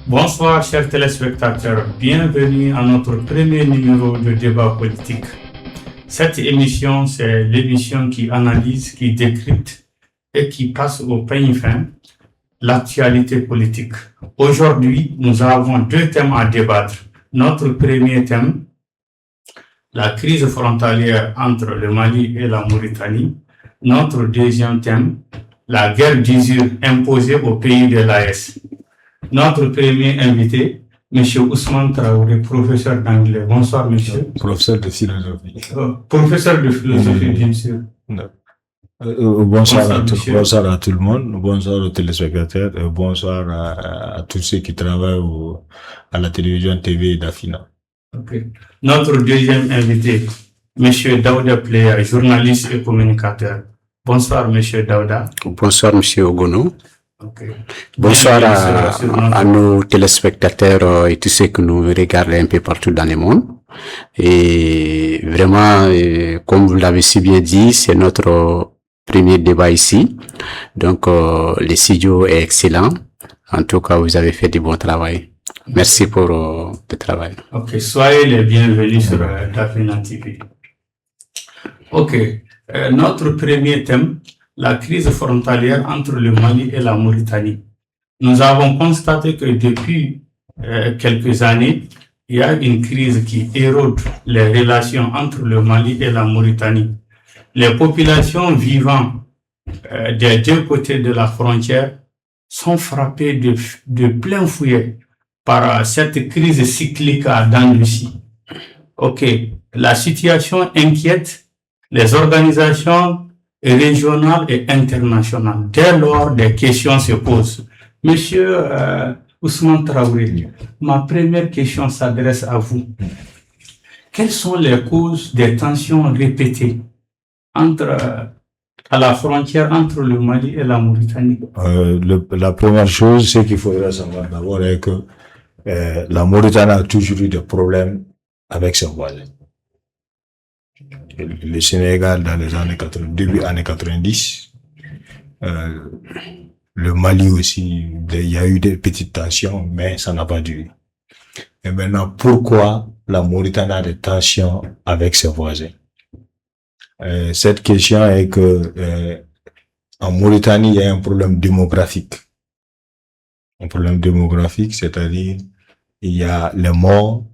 Bonsoir chers téléspectateurs, bienvenue à notre premier numéro de débat politique. Cette émission, c'est l'émission qui analyse, qui décrypte et qui passe au peigne fin l'actualité politique. Aujourd'hui, nous avons deux thèmes à débattre. Notre premier thème, la crise frontalière entre le Mali et la Mauritanie. Notre deuxième thème, la guerre d'usure imposée au pays de l'AES. Notre premier invité, M. Ousmane Traoré, professeur d'anglais. Bonsoir, monsieur. Professeur de philosophie. Professeur de philosophie, bien sûr. Bonsoir à tout le monde, bonsoir aux téléspectateurs, bonsoir à tous ceux qui travaillent à la télévision TV d'Afina. Okay. Notre deuxième invité, M. Daouda Pleya, journaliste et communicateur. Bonsoir, M. Daouda. Bonsoir, M. Ogono. Okay. Bonsoir à nos téléspectateurs et tous ceux qui nous regardent un peu partout dans le monde. Et vraiment, comme vous l'avez si bien dit, c'est notre premier débat ici. Donc, le studio est excellent. En tout cas, vous avez fait du bon travail. Merci pour le travail. Ok, soyez les bienvenus sur Dafina TV. Ok, notre premier thème, la crise frontalière entre le Mali et la Mauritanie. Nous avons constaté que depuis quelques années, il y a une crise qui érode les relations entre le Mali et la Mauritanie. Les populations vivant des deux côtés de la frontière sont frappées de plein fouet par cette crise cyclique à dents de scie. Ok, la situation inquiète les organisations régionales et internationales. Dès lors, des questions se posent. Monsieur Ousmane Traoré, ma première question s'adresse à vous. Quelles sont les causes des tensions répétées à la frontière entre le Mali et la Mauritanie? La première chose, c'est qu'il faudrait savoir d'abord est que la Mauritanie a toujours eu des problèmes avec ses voisins. Le Sénégal dans les années 80, début années 90, le Mali aussi, il y a eu des petites tensions, mais ça n'a pas duré. Et maintenant, pourquoi la Mauritanie a des tensions avec ses voisins? Cette question est que en Mauritanie, il y a un problème démographique. Un problème démographique, c'est-à-dire il y a les morts,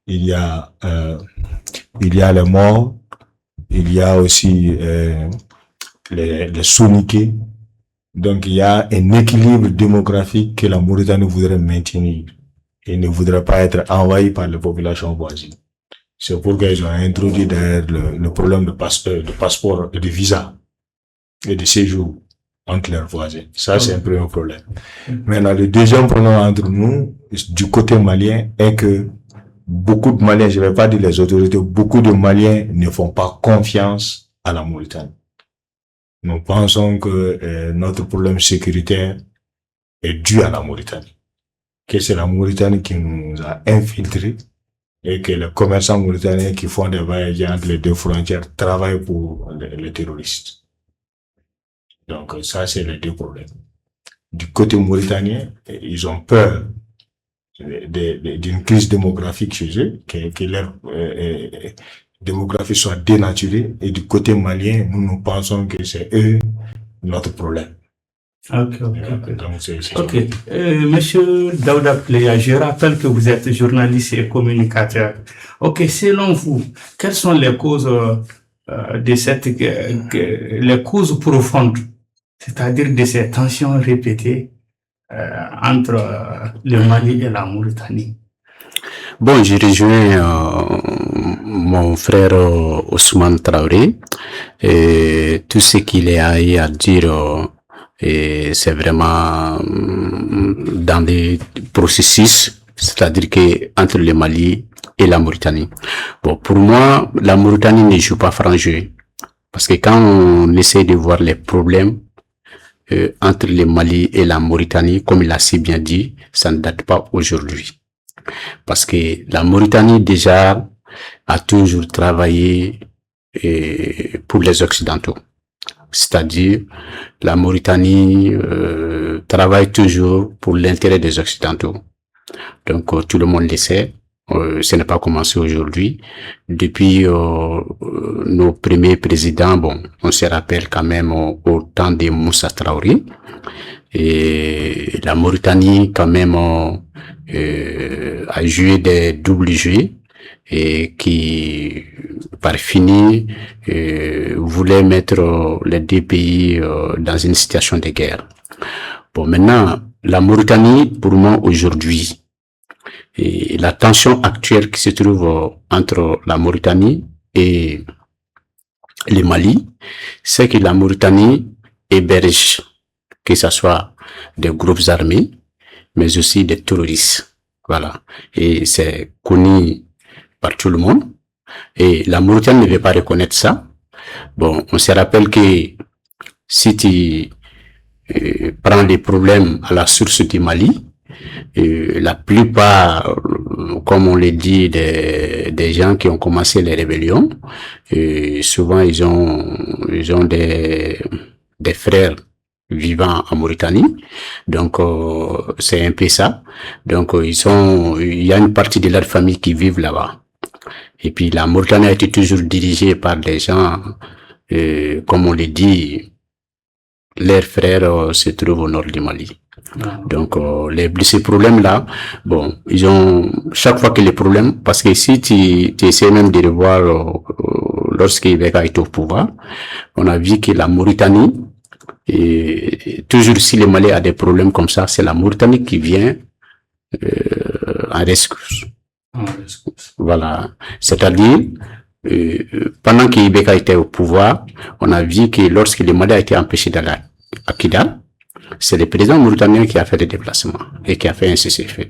il y a les morts, il y a aussi les souniqués. Donc il y a un équilibre démographique que la Mauritanie voudrait maintenir et ne voudrait pas être envahi par les populations voisines. C'est pourquoi ils ont introduit d'ailleurs le problème de passeport et de visa et de séjour entre leurs voisins. Ça, c'est un premier problème. Maintenant, le deuxième problème entre nous, du côté malien, est que beaucoup de Maliens, je ne vais pas dire les autorités, beaucoup de Maliens ne font pas confiance à la Mauritanie. Nous pensons que notre problème sécuritaire est dû à la Mauritanie. Que c'est la Mauritanie qui nous a infiltrés et que les commerçants mauritaniens qui font des va-et-vient entre les deux frontières travaillent pour les terroristes. Donc ça, c'est les deux problèmes. Du côté mauritanien, ils ont peur d'une crise démographique chez eux, que leur démographie soit dénaturée, et du côté malien, nous pensons que c'est eux notre problème. Ok. Monsieur Daouda Pleya, je rappelle que vous êtes journaliste et communicateur. Ok, selon vous, quelles sont les causes de les causes profondes, c'est-à-dire de ces tensions répétées entre le Mali et la Mauritanie? Bon, je rejoins mon frère Ousmane Traoré et tout ce qu'il a eu à dire. Et c'est vraiment dans des processus, c'est-à-dire que entre le Mali et la Mauritanie. Bon, pour moi, la Mauritanie ne joue pas franc jeu. Parce que quand on essaie de voir les problèmes entre le Mali et la Mauritanie, comme il a si bien dit, ça ne date pas aujourd'hui. Parce que la Mauritanie déjà a toujours travaillé pour les Occidentaux. c'est-à-dire la Mauritanie travaille toujours pour l'intérêt des Occidentaux. Donc tout le monde le sait. Ce n'est pas commencé aujourd'hui. Depuis nos premiers présidents, bon, on se rappelle quand même au temps de Moussa Traoré. Et la Mauritanie quand même a joué des doubles jeux et qui par fini voulait mettre les deux pays dans une situation de guerre. Bon, maintenant, la Mauritanie, pour moi aujourd'hui, et la tension actuelle qui se trouve entre la Mauritanie et le Mali, c'est que la Mauritanie héberge, que ce soit des groupes armés, mais aussi des terroristes. Voilà. Et c'est connu par tout le monde. Et la Mauritanie ne veut pas reconnaître ça. Bon, on se rappelle que si tu prends les problèmes à la source du Mali, la plupart, comme on le dit, des gens qui ont commencé les rébellions, souvent ils ont des frères vivant en Mauritanie. Donc c'est un peu ça. Donc il y a une partie de leur famille qui vivent là-bas. Et puis la Mauritanie a été toujours dirigée par des gens, comme on le dit, leurs frères se trouvent au nord du Mali. Donc ces problèmes-là, bon, ils ont chaque fois que les problèmes, parce que si tu essaies même de revoir lorsqu'Ibeka était au pouvoir, on a vu que la Mauritanie, et toujours si le Mali a des problèmes comme ça, c'est la Mauritanie qui vient en rescousse. Voilà, c'est-à-dire pendant que Ibeka était au pouvoir, on a vu que lorsque le Mali a été empêché d'aller à Kidal, c'est le président mauritanien qui a fait des déplacements et qui a fait un cessez-le-feu.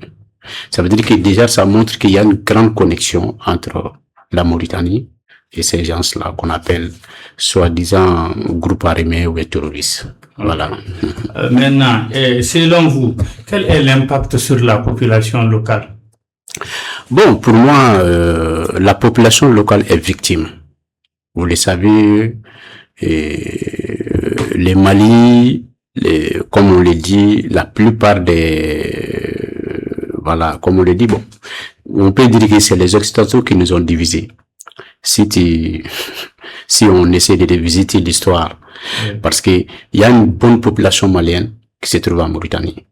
Ça veut dire que déjà ça montre qu'il y a une grande connexion entre la Mauritanie et ces gens-là qu'on appelle soi-disant groupes armés ou terroristes. Voilà. Maintenant, selon vous, quel est l'impact sur la population locale? Bon, pour moi, la population locale est victime. Vous le savez, les Mali, comme on le dit, la plupart voilà, comme on le dit, bon, on peut dire que c'est les Occidentaux qui nous ont divisés. Si on essaie de revisiter l'histoire, parce que il y a une bonne population malienne qui se trouve en Mauritanie.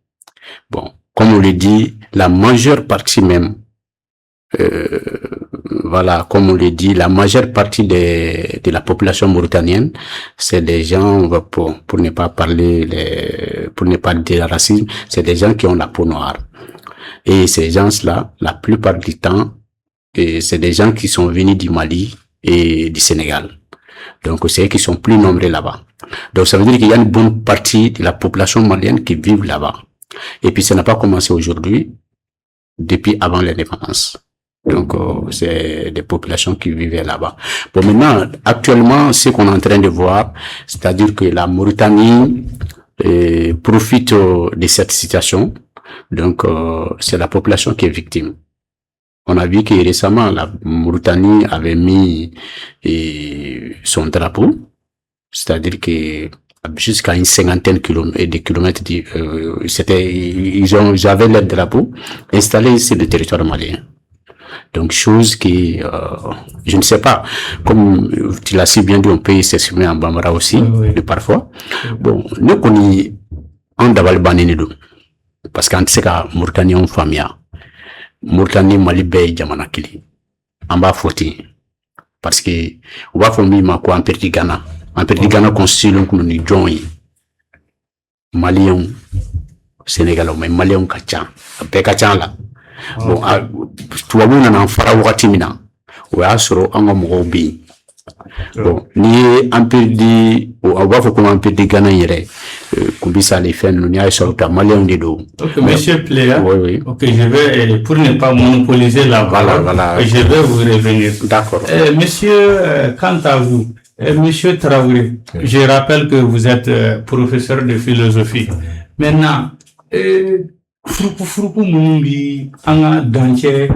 Bon, comme on le dit, la majeure partie même, voilà, comme on le dit, la majeure partie de la population mauritanienne, c'est des gens, pour ne pas parler, pour ne pas dire racisme, c'est des gens qui ont la peau noire. Et ces gens-là, la plupart du temps, c'est des gens qui sont venus du Mali et du Sénégal. Donc, c'est eux qui sont plus nombreux là-bas. Donc, ça veut dire qu'il y a une bonne partie de la population malienne qui vit là-bas. Et puis, ça n'a pas commencé aujourd'hui, depuis avant l'indépendance. Donc, c'est des populations qui vivaient là-bas. Bon, maintenant, actuellement, ce qu'on est en train de voir, c'est-à-dire que la Mauritanie profite de cette situation. Donc, c'est la population qui est victime. On a vu que récemment, la Mauritanie avait mis son drapeau, c'est-à-dire que jusqu'à une cinquantaine de kilomètres, ils avaient leur drapeau installé sur le territoire malien. Donc, chose qui, je ne sais pas, comme tu l'as si bien dit, on peut s'exprimer en bambara aussi, de parfois. Bon, nous connaissons en daval baninido, parce qu'en tout cas, Mauritanie, on famille. Mauritanie, Mali, Bay, Jamana Kili. En bas, fauti. Parce que, on va faire ma quoi en petit Ghana. En petit Ghana, constitue l'on nous joint. Malien, Sénégal, mais Malien, Kachan. Après Kachan là. Bon, tu vois, on a un pharaon ratimina. Ou à soro, on a mon bi. Bon, ni un peu dit, ou on va faire comme un peu de Ghana yere. Koubissa les fait, nous n'y a sur ta Malien de dos. Ok, monsieur Pléa. Oui, oui. Ok, je vais, pour ne pas monopoliser la parole, voilà. Je vais vous revenir. D'accord. Monsieur, quant à vous, monsieur Traoré, je rappelle que vous êtes professeur de philosophie. Maintenant, Furuku Mumbi, Anga Danche,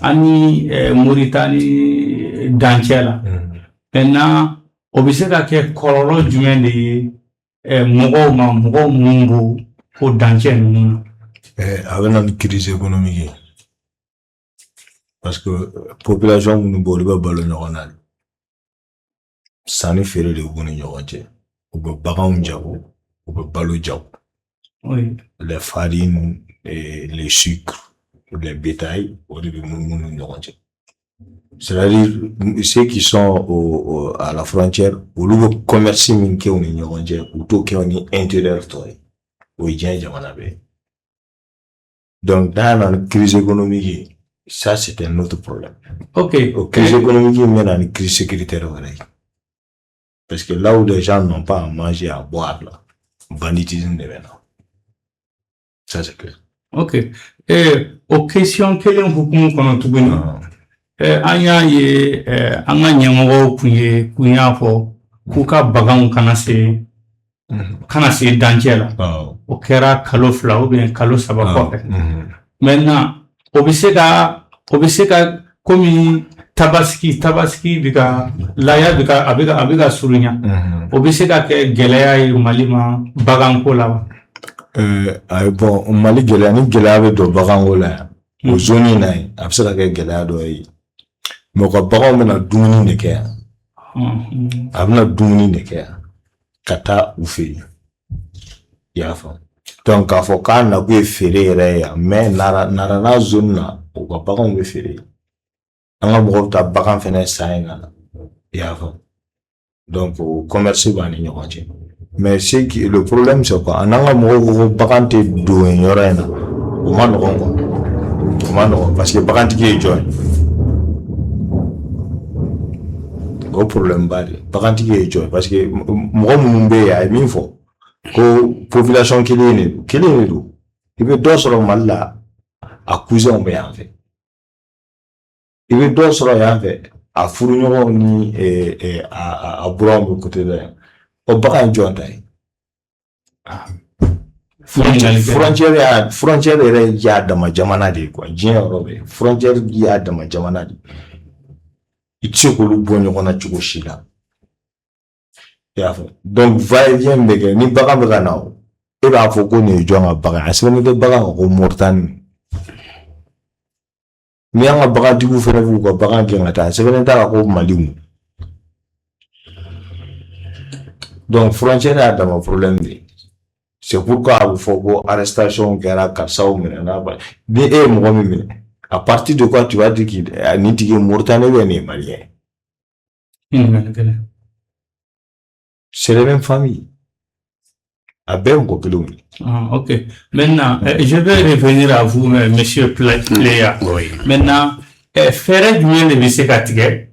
Ani Mauritanie Danche là. Maintenant, o bɛ se ka kɛ kɔlɔlɔ jumɛn de ye mɔgɔw ma mɔgɔ minnu b'o o dancɛ ninnu na. A bɛ na ni crise économique ye parce que population minnu bɛ olu bɛ balo ɲɔgɔn na sanni feere de b'u ni ɲɔgɔn cɛ u bɛ baganw jago u bɛ balo jago les farines les sucres les bétails o de bɛ munumunu ni ɲɔgɔn cɛ c'est-à-dire ceux qui sont à la frontière olu bɛ commerce min kɛ u ni ɲɔgɔn cɛ u t'o kɛ ni intérieur tɔ ye o ye diɲɛ jamana bɛɛ. Donc, dans la crise économique, ça c'est un autre problème. Ok. La crise économique mène à une crise sécuritaire. Parce que là où les gens n'ont pas à manger, à boire, là, banditisme est maintenant. Ça c'est clair. Ok. Aux questions que l'on peut connaître, anya ye anga nyamoro kunya fo kuka bagan kana se dancela o kera kalo fla ou bien kalo saba ko maintenant o bi se ka komi tabaski bika laya bika abiga surunya o bi se ka ke geleya ye Mali ma bagan ko la ay bon Mali geleya ni geleya be do bagan ko la o zone na a bi se ka ke geleya do yi mais ko bagan mena dumuni de kɛ a bɛna dumuni de kɛ ka taa u fɛ yen i y'a faamu donc k'a fɔ k'a nakun ye feere yɛrɛ ye mais narana zone na u ka baganw bɛ feere an ka mɔgɔw bɛ taa bagan fɛnɛ san yen ka na i y'a faamu donc o commerce b'a ni ɲɔgɔn cɛ mais le problème c'est quoi an ka mɔgɔw ko bagan tɛ don yɔrɔ in na o ma nɔgɔn quoi o ma nɔgɔn parce que bagantigi ye jɔn ye. O problème bari bagantigi ye jɔn parce que mɔgɔ minnu bɛ yen a ye min fɔ ko population kelen de don i bɛ dɔ sɔrɔ Mali la a cousinw bɛ yan fɛ i bɛ dɔ sɔrɔ yan fɛ a furuɲɔgɔnw ni a buranw bɛ côté dɔ yan o bagan jɔn ta ye frontière yɛrɛ y'a dama jamana de ye quoi diɲɛ yɔrɔ bɛɛ frontière y'a dama jamana de i tɛ se k'olu bɔ ɲɔgɔn na cogo si la i y'a fɔ donc va-et-vient bɛ kɛ ni bagan bɛ ka na e b'a fɔ ko nin ye jɔn ka bagan a sɛbɛnnen tɛ bagan kan ko Moritani ni an ka bagantigiw fɛnɛ b'u ka bagan gɛn ka taa a sɛbɛnnen t'a kan ko Maliw donc frontière y'a dama problème de ye c'est pourquoi a bɛ fɔ ko arrestation kɛra karisaw minɛna ni e ye mɔgɔ min minɛ à partir de quoi tu vas dire qu'il est Mauritanien ou un Malien? C'est la même famille. Ok. Maintenant, je vais revenir à vous, monsieur Pléa. Oui. Maintenant, faire du bien de M.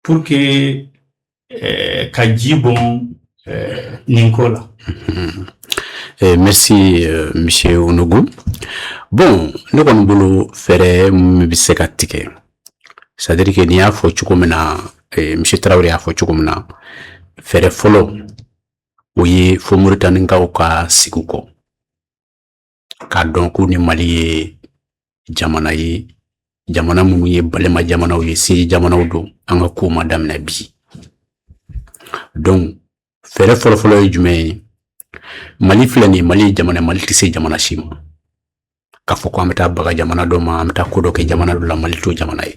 pour que Kadjibon Nicolas. Merci, monsieur Onougou. Bon, nous avons voulu faire Mbisekatike. C'est-à-dire que n'y a pas de monsieur Traoré a fait chokomena. Faire follow. Oui, faut Mauritanie ka sikuko. Ka donc ni Mali jamana yi jamana mu ye balema jamana yi si jamana do anga ko madame nabi. Donc faire follow jumé Mali filani Mali jamana Mali tise jamana shima. Ka fo ko ameta baga jamana do ma ameta kodo ke jamana do la Mali to jamana yi.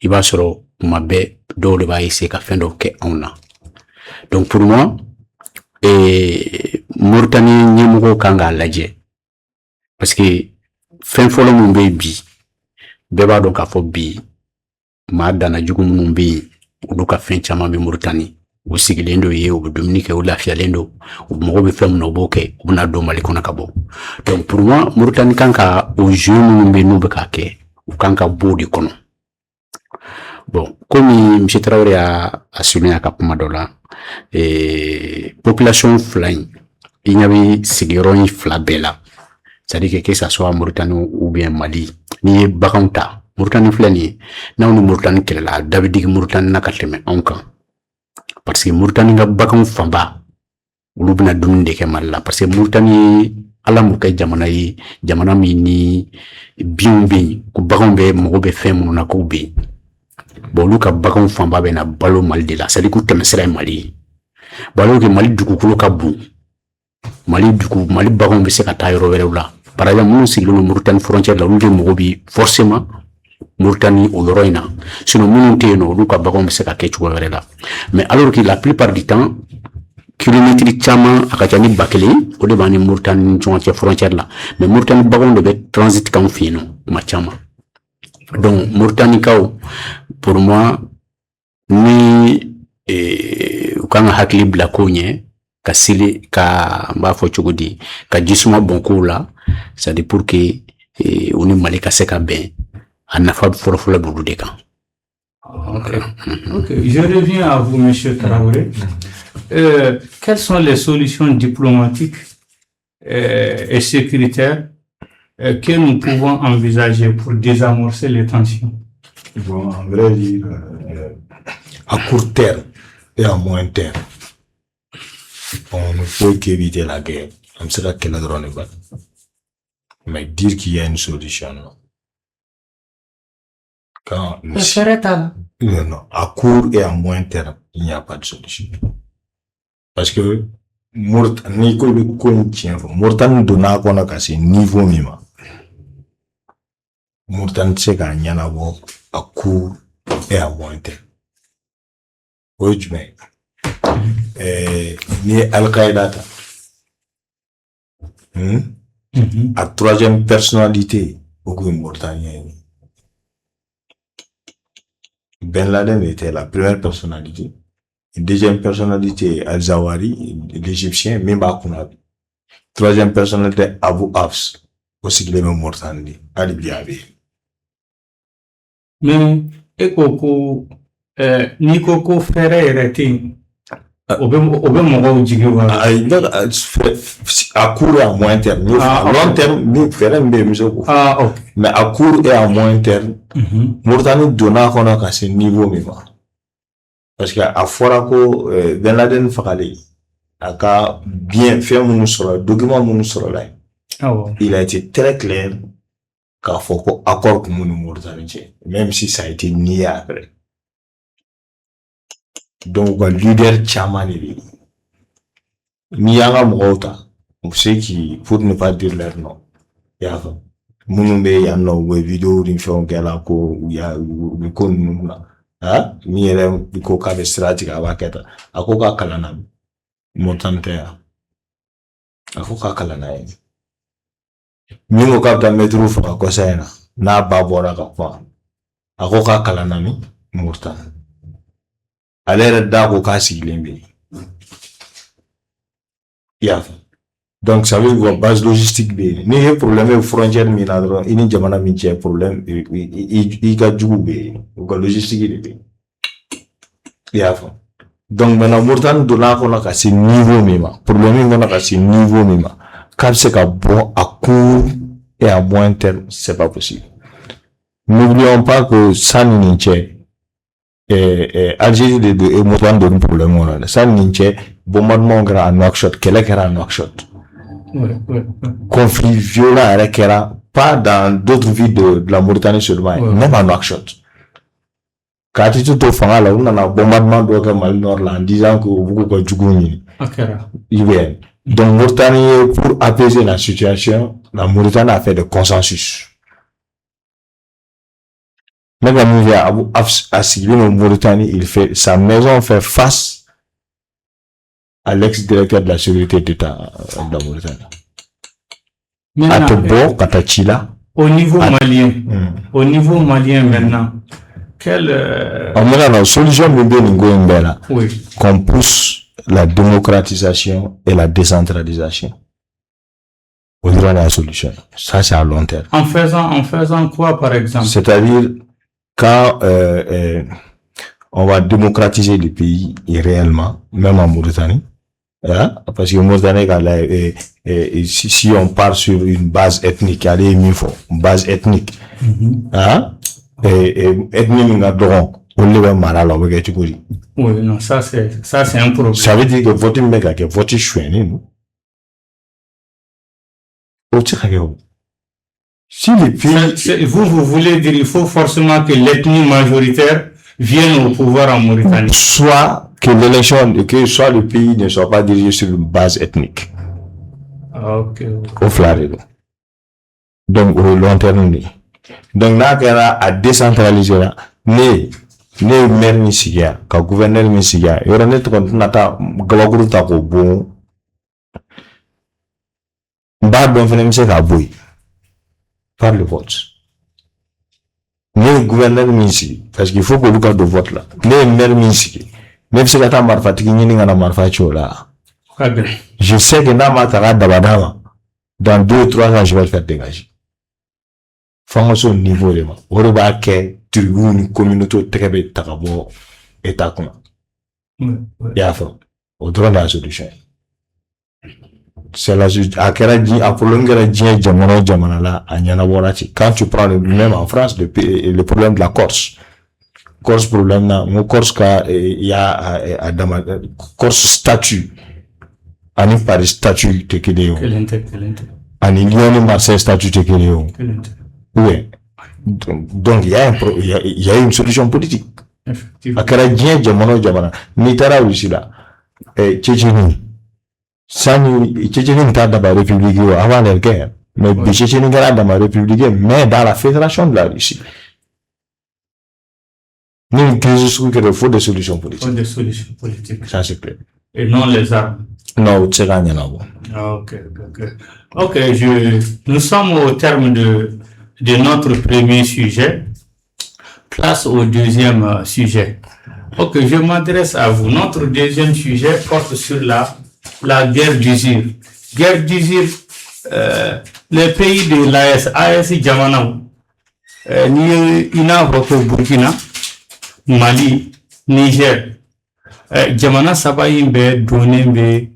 Iba soro mabe do le ba essayer ka fendo ke ona. Donc pour moi Mauritanie ñemugo kanga laje parce que fin folo mun be bi beba do ka fo bi ma dana jugu mun be ulu ka fin chama be Mauritanie o sigilendo ye o Dominique o lafia lendo o mo be fem no boke o na do Mali kona kabo. Donc pour moi Mauritanie kanka o jeu mun be no be ka ke o kanka bodi kono. Bon, comme M. Traoré a souligné à Kapumadola, population flying, il y avait Sigiron Flabella. C'est-à-dire que ça soit Mauritanie ou bien Mali, ni Bakanta, Mauritanie flani, non nous Mauritanie qu'elle a, David dit Mauritanie n'a qu'à te mettre en camp. Parce que Mauritanie n'a Bakan Famba, ou l'oubna d'un de Kemala, parce que Mauritanie, à la mouka Jamanaï, Jamana mini, bien, ku Bakan be, Mogobe Fem, on a coubé. bon olu ka baganw fanba bɛ na balo Mali de la c'est à dire k'u tɛmɛsira ye Mali ye bon alors que Mali dugukolo ka bon Mali baganw bɛ se ka taa yɔrɔ wɛrɛw la par exemple minnu sigilen don Mauritanie frontière la olu de mago bi forcément Mauritanie o yɔrɔ in na sinon minnu tɛ yen nɔ olu ka baganw bɛ se ka kɛ cogo wɛrɛ la mais alors que la plupart du temps kilomètre caman a ka ca ni 1000 o de b'an ni Mauritanie ni ɲɔgɔn cɛ frontière la mais Mauritanie baganw de bɛ transit k'anw fɛ yen nɔ kuma caman donc Mauritaniekaw pour moi ni u kan ka hakili bila kow ɲɛ ka seli ka n b'a fɔ cogo di ka jisuma bɔn kow la c'est à dire pour que u ni Mali ka se ka bɛn a nafa fɔlɔfɔlɔ b'olu de kan. Ok, je reviens à vous, Monsieur Traoré. Quelles sont les solutions diplomatiques et sécuritaires que nous pouvons envisager pour désamorcer les tensions? Bon, en vrai dire, à court terme et à moyen terme, on ne peut qu'éviter la guerre. On ne sait pas quelle drone est bonne. Mais dire qu'il y a une solution, non. Quand non, à court et à moyen terme, il n'y a pas de solution. Parce que Mauritanie donna qu'on a ce niveau minimum. Mauritanie c'est qu'à court et à moyen terme. Oui, tu mets. Ni Al-Qaïda. À troisième personnalité, beaucoup de Mauritaniens. Ben Laden était la première personnalité. Une deuxième personnalité, Al-Zawahiri, l'Égyptien, Mimba Kounabi. Troisième personnalité, Abu Hafs, aussi que les mêmes Mauritaniens, Ali Biabi. Mais, ni koko frère arrêté. À court et à moyen terme. À long terme, nous ferons des musées. Mais à court et à moyen terme, Mauritanie donna qu'on a à ce niveau même. Parce qu'à Forako, Ben Laden Fakali, a bien fait mon document mon là. Il a été très clair qu'à Foko accord pour mon Mauritanie, même si ça a été nié après. Donc, le leader Tchamani, Niyanga Mouta, on sait qui, pour ne pas dire leur nom, il y a Mounoumbe, il y a une vidéo d'une fois qu'elle a il y a le con Mouna, hein, Miyere, du coca de stratégie à Waketa, à Coca Kalana, Montantea, à Coca Kalana. Nous, au cap d'un métro, faut à quoi ça n'a pas boire à quoi, à Coca Kalanami, Moutan. À l'air d'Ago Kassi Limbi. Donc, ça veut dire base logistique. Ni un problème aux frontières, il n'y a pas de problème. Il y a du logistique. Donc, maintenant, Mauritanie donna qu'on a cassé niveau même. Problème qu'on a cassé niveau même. Quand c'est qu'à bon, à court et à moyen terme, c'est pas possible. N'oublions pas que ça n'y est. Algérie de Mauritanie donne problème. Ça n'y est. Bombardement grand à Nouakchott. Quel est à Nouakchott? Conflit violent à Rekera. Pas dans d'autres villes de la Mauritanie seulement. Même à Nouakchott. Quand tu te fais là, on a un bombardement de Mali Nord en disant que vous avez du donc, Mauritanie, pour apaiser la situation, la Mauritanie a fait de consensus. Même la Mauritanie a signé en Mauritanie, sa maison fait face à l'ex-directeur de la sécurité d'État de la Mauritanie. Atobo, Katachila. Au niveau malien maintenant, on a la solution qu'on pousse la démocratisation et la décentralisation. On a la solution. Ça, c'est à long terme. En faisant quoi, par exemple? C'est-à-dire, quand on va démocratiser le pays réellement, même en Mauritanie, hein, parce que Mauritanie, si on part sur une base ethnique, allez, il faut une base ethnique, hein, ethnique, oui, non, ça c'est un problème. Ça veut dire que votre mec a voté chouette, nous. Si les pays... Vous voulez dire, il faut forcément que l'ethnie majoritaire viennent au pouvoir en Mauritanie. Soit que soit le pays ne soit pas dirigé sur une base ethnique. Ok. Au Floride. Donc, au long terme, donc, là, il y a décentraliser là, ne maire ni sigia, ka gouverneur ni sigia, yora net kon nata gabaguru ta ko bon. Ba don fene mi se ka boy. Par le vote. Ne gouverneur ni sigi, parce qu'il faut que le cas de vote là. Ne maire ni sigi. Même si la marfa tiki ni ngana marfa chola. Je sais que na matara dabadama. Dans 2 ou 3 ans, je vais le faire dégager. Formation au niveau de moi. On va que une communauté très belle takabo état commun. Il a fait. Au droit de la solution. C'est la à quel dit à prolonger la diamana là à Nyanaborati. Quand tu prends même en France le problème de la Corse. Corse problème là, mon Corse il y a Corse statut. Ani par statut te kédéo. Ani Lyon Marseille statut te kédéo. Oui. Donc il y a une solution politique. Effectivement. Akara jamana ni tara aussi là. Tchétchénie. Sani Tchétchénie ta dans la République avant la guerre. Mais Tchétchénie dans la République mais dans la fédération de la Russie. Nous une crise où il faut des solutions politiques. Faut des solutions politiques. Ça c'est clair. Et non les armes. Non, c'est rien là. Ok, nous sommes au terme de notre premier sujet. Place au deuxième sujet. Ok, je m'adresse à vous. Notre deuxième sujet porte sur la guerre d'usure. Guerre d'usure, les pays de l'AS Djamana, Burkina, Mali, Niger, Djamana Sabayimbe, Donembe,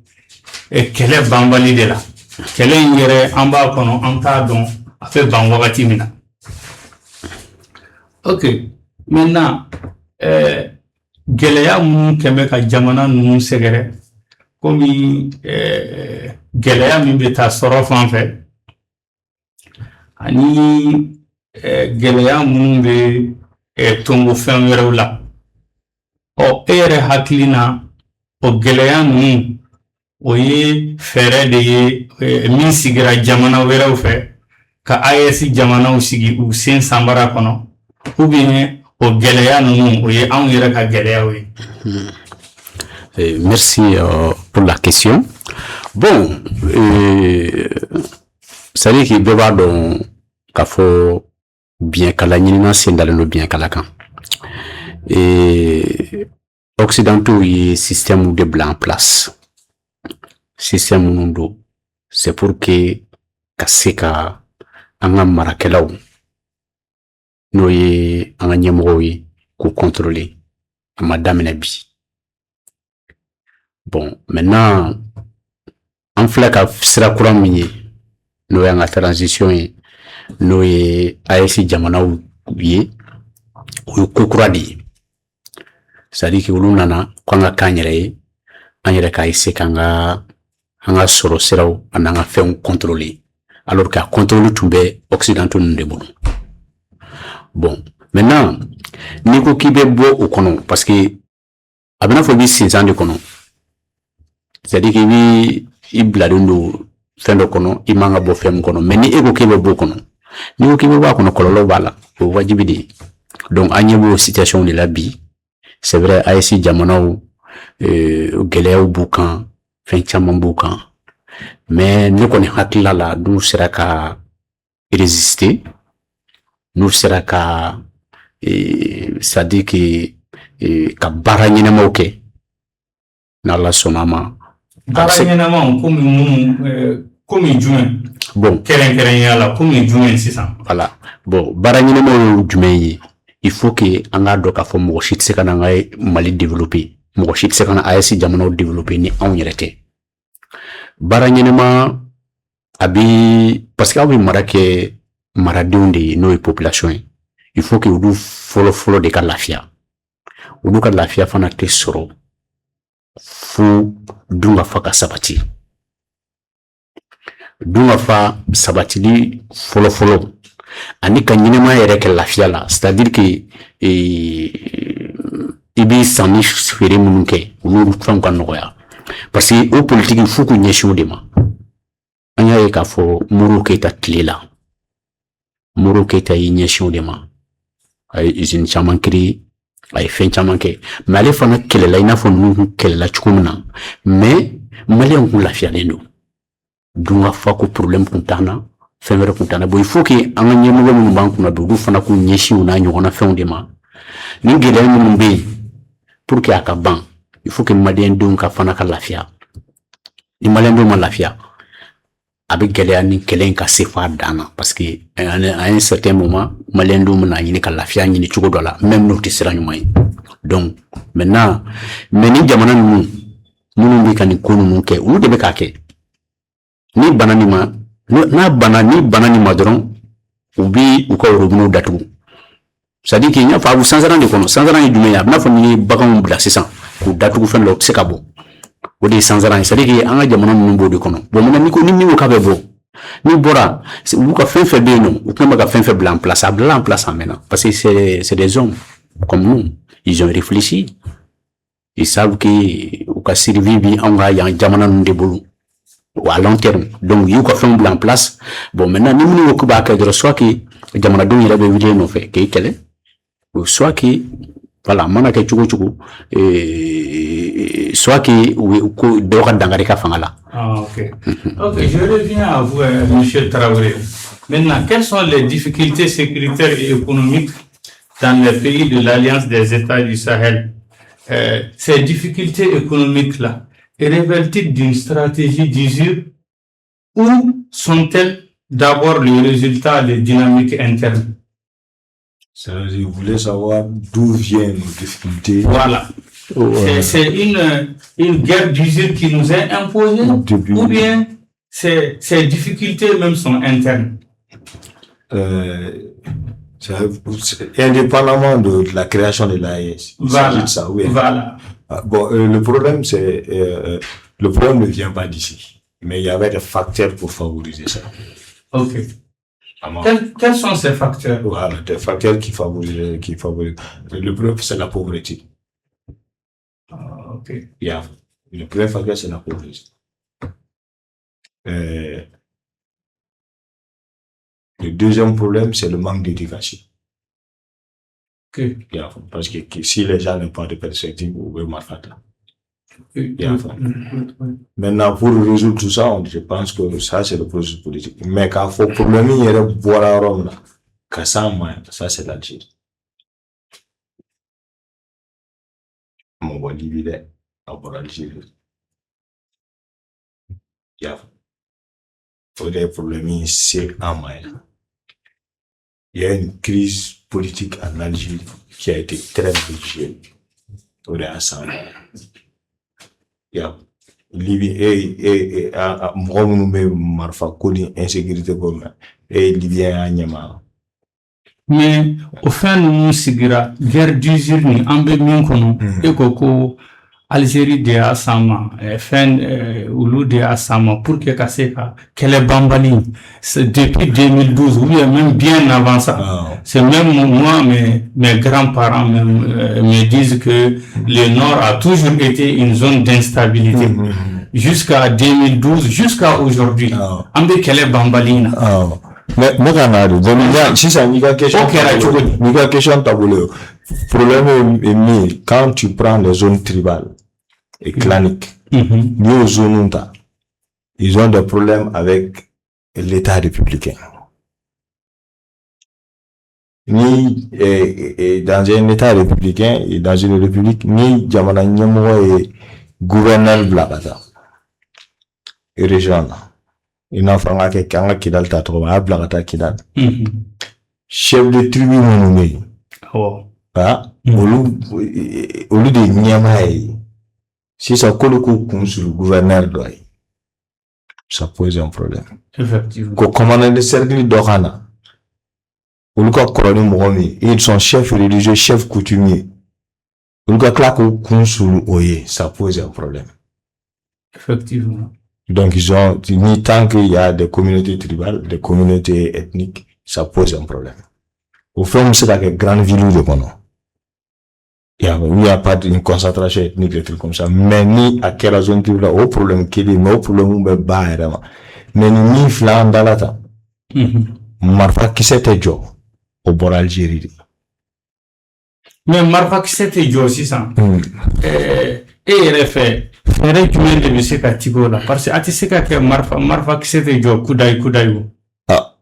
kɛlɛ banbali de la kɛlɛ in yɛrɛ an b'a kɔnɔ an t'a dɔn a fɛ ban wagati min na. Ok, maintenant gɛlɛya minnu kɛmɛ ka jamana ninnu sɛgɛrɛ komi gɛlɛya min bɛ taa sɔrɔ fan fɛ ani gɛlɛya minnu bɛ tongo fɛn wɛrɛw la. E yɛrɛ hakili na o gɛlɛya ninnu o ye fɛɛrɛ de ye min sigira jamana wɛrɛw fɛ ka AES jamanaw sigi u sen sanbara kɔnɔ ou bien o gɛlɛya ninnu o ye anw yɛrɛ ka gɛlɛyaw ye. Merci pour la question. Bon, c'est-à-dire qu'il bɛɛ b'a dɔn k'a fɔ biyɛnkala ɲinina sen dalen don biyɛnkala kan. Occidentaux ye système de bila en place. Système mundo c'est pour que ka se ka an ka marakɛlaw n'o ye an ka ɲɛmɔgɔw ye k'u contrôler a ma daminɛ bi. Bon, maintenant an filɛ ka sira kura min ye n'o ye an ka transition ye n'o ye AES jamanaw ye o ye ko kura de ye. C'est-à-dire que olu nana k'an ka k'an yɛrɛ ye an yɛrɛ ka essayer k'an ka sɔrɔ siraw an ka fɛnw contrôler alors que a contrôle tun bɛ occidentaux ninnu de bolo. Bon, maintenant n'i ko k'i bɛ bɔ o kɔnɔ parce que a bɛna fɔ i b'i sinsan de kɔnɔ, c'est-à-dire que i bilalen don fɛn dɔ kɔnɔ i man ka bɔ fɛn min kɔnɔ, mais ni e ko k'i bɛ bɔ o kɔnɔ, n'i ko k'i bɛ bɔ a kɔnɔ kɔlɔlɔ b'a la, o ye wajibi de ye. Donc an ɲɛ b'o situation de la bi. C'est vrai, AES jamanaw gɛlɛyaw b'u kan, fɛn caman b'u kan, mais ne kɔni hakilila la n'u sera ka résister, n'u sera ka c'est-à-dire que ka baara ɲɛnamaw kɛ n'Ala sɔnna ma. Baara ɲɛnamaw komi jumɛn? Bon, kɛrɛnkɛrɛnnenya la komi jumɛn sisan? Voilà. Bon, baara ɲɛnamaw ye jumɛn ye? Il faut que an k'a dɔn k'a fɔ mɔgɔ si tɛ se ka na an ka Mali développer, mɔgɔ si tɛ se ka na AES jamanaw développer ni anw yɛrɛ tɛ. Baara ɲɛnama a bi parce que aw bɛ mara kɛ maradenw de ye n'o ye population ye. Il faut que olu fɔlɔ de ka lafiya. Olu ka lafiya fana tɛ sɔrɔ fo dunkafa ka sabati. Dunkafa sabatili fɔlɔ ani ka ɲinɛma yɛrɛ kɛ lafiya la, c'est-à-dire que ibi sani fere minnu kɛ olu fɛnw ka nɔgɔya parce que o politique il faut k'u ɲɛsin o de ma an y'a ye k'a fɔ Modibo Keyita tile la Modibo Keyita y'i ɲɛsin o de ma a ye usine caman créer a ye fɛn caman kɛ mais ale fana kɛlɛla i n'a fɔ ninnu kun kɛlɛla cogo min na mais maliyɛnw kun lafiyalen don dunga fa ko problème kun t'an na fɛn wɛrɛ kun t'an na bon il faut que an ka ɲɛmɔgɔ minnu b'an kunna bi olu fana k'u ɲɛsin u n'a ɲɔgɔnna fɛnw de ma ni gɛlɛya minnu bɛ yen pour que a ka ban il faut que maliyɛndenw ka fana ka lafiya ni maliyɛndenw ma lafiya a bɛ gɛlɛya ni kɛlɛ in ka se f'a dan na parce que à un certain moment maliyɛndenw bɛna ɲini ka lafiya ɲini cogo dɔ la même n'o tɛ sira ɲuman ye donc maintenant mais ni jamana ninnu minnu bɛ ka nin ko ninnu kɛ olu de bɛ k'a kɛ ni bana nin ma ni bana nin ma dɔrɔn u bi u ka robinew datugu c'est à dire que n y'a fɔ a bɛ sansaran de kɔnɔ sansaran ye jumɛn ye a bɛna fɔ ni ye baganw bila sisan k'u datugu fɛn dɔ la u tɛ se ka bɔ o de ye sansaran ye c'est à dire que an ka jamana ninnu b'o de kɔnɔ bon maintenant ni ko ni min ko k'a bɛ bɔ n'i bɔra olu ka fɛn fɛn bɛ yen nɔ u tɛna bɛ ka fɛn fɛn bila en place a bila en place en maintenant parce que c'est des hommes comme nous ils ont réfléchi ils savent que u ka survie bi anw ka yan jamana ninnu de bolo à long terme donc y'u ka fɛnw bila en place bon maintenant ni minnu ko k'u b'a kɛ dɔrɔn soit que jamanadenw yɛrɛ bɛ wuli nɔfɛ k'i kɛlɛ soit que voilà mana kɛ cogo cogo soit que ko dɔ ka dankari ka fanga la. Ok, je reviens à vous, M. Traoré. Maintenant, quelles sont les difficultés sécuritaires et économiques dans les pays de l'Alliance des États du Sahel? Ces difficultés économiques-là révèlent-ils d'une stratégie d'usure ou sont-elles d'abord le résultat des dynamiques internes? Je voulais savoir d'où viennent nos difficultés. Voilà. C'est une guerre d'usure qui nous est imposée ou bien ces difficultés même sont internes? Indépendamment de la création de l'AES. Voilà. Ça, oui. Voilà. Bon, le problème, le problème ne vient pas d'ici, mais il y avait des facteurs pour favoriser ça. Ok. Quels sont ces facteurs? Voilà, des facteurs qui favorisent. Le problème, c'est la pauvreté. Ok. Yeah. Le premier facteur, c'est la pauvreté. Le deuxième problème, c'est le manque d'éducation. Okay. Yeah. Parce que si les gens n'ont pas de perspective, vous pouvez m'affronter. Yeah. Maintenant, pour résoudre tout ça, je pense que ça, c'est le processus politique. Mais quand il faut que le problème, il y a boire à Rome, ça, c'est l'Algérie. Mon bon dividende à l'Algérie. Yeah. Pour des problèmes, c'est en main. Il y a une crise politique en Algérie qui a été très difficile. Pour les assemblées. Yeah. Libye et Marfa Koni insécurité comme et Libyen à Nyama. Mais au fin nous sigira guerre d'usure ni ambe minkono ekoko Algérie de Asama fin Oulu de Asama pour que Kaseka qu'elle bambali depuis 2012 ou même bien avant ça. C'est même moi mes grands-parents me disent que le Nord a toujours été une zone d'instabilité jusqu'à 2012 jusqu'à aujourd'hui. Ambe qu'elle bambalina. Mais si ça n'y a question, taboulet. Problème est mis quand tu prends les zones tribales et claniques. Ils ont des problèmes avec l'État républicain. Ni dans un État républicain et dans une république, ni Jamana Nyamo et gouverneur Blabata et région. Il n'a pas que Kanga Kidal Tatroba, Blagata Kidal. Chef de tribu nommé. Au lieu de Niamaï, si ça colle sur le gouverneur d'Oï, ça pose un problème. Effectivement. Quand commandant de cercle d'Orana, au lieu de couronner Mourami, ils sont chefs religieux, chefs coutumiers. Au lieu de claquer sur l'Oïe, ça pose un problème. Effectivement. Donc, ils ont, ni tant qu'il y a des communautés tribales, des communautés ethniques, ça pose un problème. Au fond, c'est dans les grandes villes de Bono. Il n'y a pas d'une concentration ethnique, des trucs comme ça. Mais ni à quelle zone tu veux, au problème qu'il y a, au problème où on va bas, mais ni flan dans la ta. Marfa qui s'était jo, au bord Algérie. Mais Marfa qui s'était jo aussi, ça. Et il a fait, ferait du monde de monsieur Katigo là. Parce que, à tu sais que Marfa qui s'était jo, Koudaï. Ah,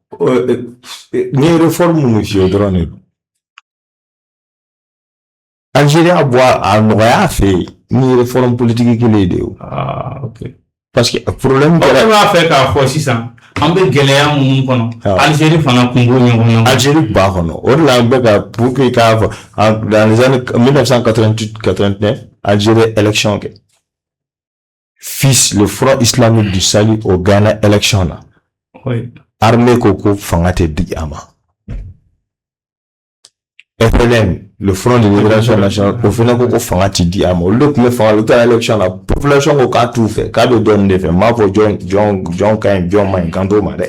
ni réforme, monsieur, drone. Algérie a boire à Noya fait ni réforme politique qui l'aide. Ah, ok. Parce que le problème que on va faire qu'à fois 600. On peut Géléa mon kono. Algérie fana Congo nyongo. Algérie ba kono. Au-delà de pour que dans les années 1988-89, Algérie élection que fils le Front islamique du Salut au Ghana élection là. Oui. Armée Koko fangate diama. FLN, le Front de Libération Nationale, au final, qu'on fangati diama. Le plus fang le temps élection la population au cas tout fait, cas de donner des faits. Moi pour John Kain, John Main, quand on m'a dit,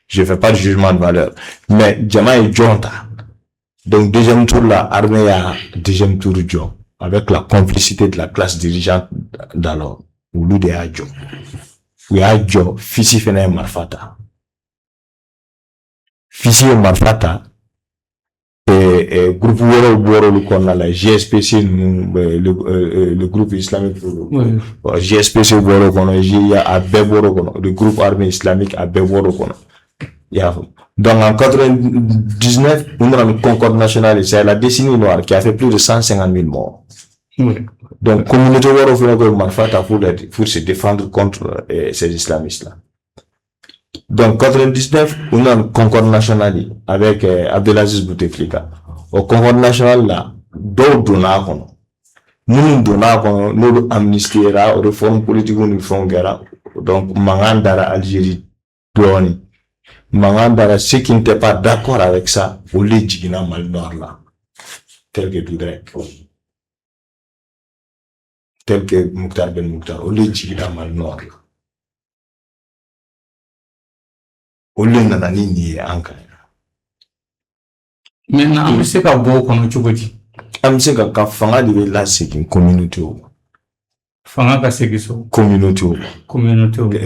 je fais pas de jugement de valeur. Mais Jama et John ta. Donc deuxième tour là, armée à deuxième tour John, avec la complicité de la classe dirigeante d'alors. Ou lui de Adjo. Oui Adjo, fils fena Marfata. Fils Marfata. Groupe Woro le qu'on a la GSPC le groupe islamique GSPC Woro qu'on a le groupe armé islamique à Woro qu'on a. Donc en 99 on a une concorde nationale, c'est la décennie noire qui a fait plus de 150 000 morts. Donc communauté Woro fait Marfata pour se défendre contre ces islamistes là. Donc, 99, on a une concorde nationale avec Abdelaziz Bouteflika. Au concorde national là, d'autres donneurs, nous donnons, nous amnistiera, réforme politique, nous faisons guerre. Donc, Mangandara Algérie, Douani. Mangandara, ceux qui n'étaient pas d'accord avec ça, au lit Jigina Mal Nord là. Tel que Doudrek. Tel que Mouktar Ben Mouktar, au lit Jigina Mal Nord là. Maintenant, on sait qu'à beau qu'on a choisi. On sait qu'à fanga de la c'est une communauté. Fanga ka c'est ça. Communauté.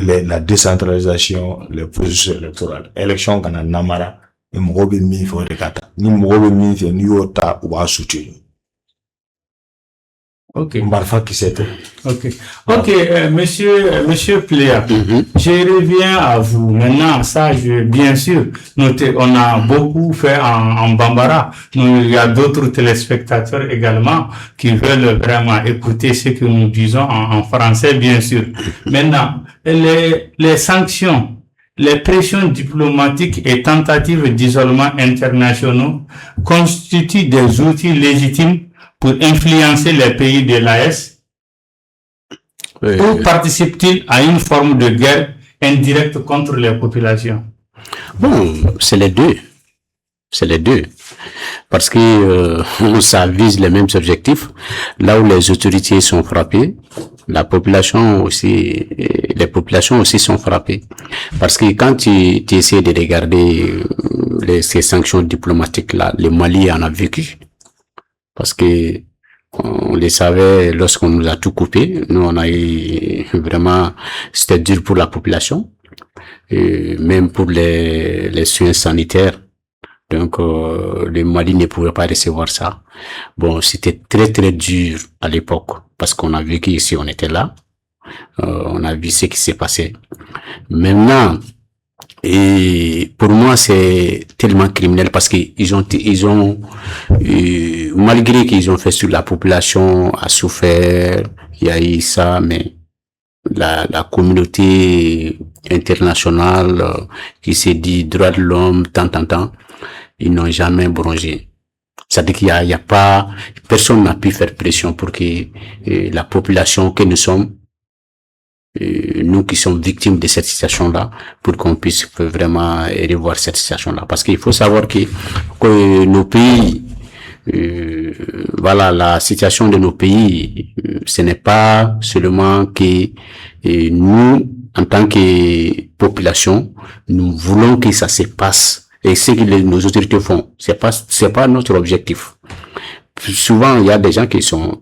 La décentralisation, le processus électoral. Élection qu'on a namara, et m'robe mi faut rekata. Ni m'robe mi fait ni ota ou à soutenir. Ok. Marfa qui c'est. Ok. Ok, monsieur Pléa, je reviens à vous. Maintenant, ça, bien sûr, on a beaucoup fait en Bambara. Il y a d'autres téléspectateurs également qui veulent vraiment écouter ce que nous disons en français, bien sûr. Maintenant, les sanctions, les pressions diplomatiques et tentatives d'isolement internationaux constituent des outils légitimes pour influencer les pays de l'AES, ou participe-t-il à une forme de guerre indirecte contre les populations? Bon, c'est les deux. C'est les deux. Parce que ça vise les mêmes objectifs. Là où les autorités sont frappées, les populations aussi sont frappées. Parce que quand tu essaies de regarder ces sanctions diplomatiques là, le Mali en a vécu. Parce que on les savait lorsqu'on nous a tout coupé. Nous, on a eu vraiment, c'était dur pour la population, et même pour les soins sanitaires. Donc, le Mali ne pouvait pas recevoir ça. Bon, c'était très très dur à l'époque parce qu'on a vécu ici, on était là, on a vu ce qui s'est passé. Maintenant, et pour moi, c'est tellement criminel parce qu'ils ont, malgré qu'ils ont fait sur la population, a souffert, il y a eu ça, mais la communauté internationale qui s'est dit droits de l'homme, tant, ils n'ont jamais bronché. C'est-à-dire qu'il y a pas, personne n'a pu faire pression pour que la population que nous sommes, nous qui sommes victimes de cette situation-là, pour qu'on puisse vraiment revoir cette situation-là. Parce qu'il faut savoir que nos pays, voilà, la situation de nos pays, ce n'est pas seulement que nous, en tant que population, nous voulons que ça se passe. Et ce que nos autorités font, c'est pas notre objectif. souvent, il y a des gens qui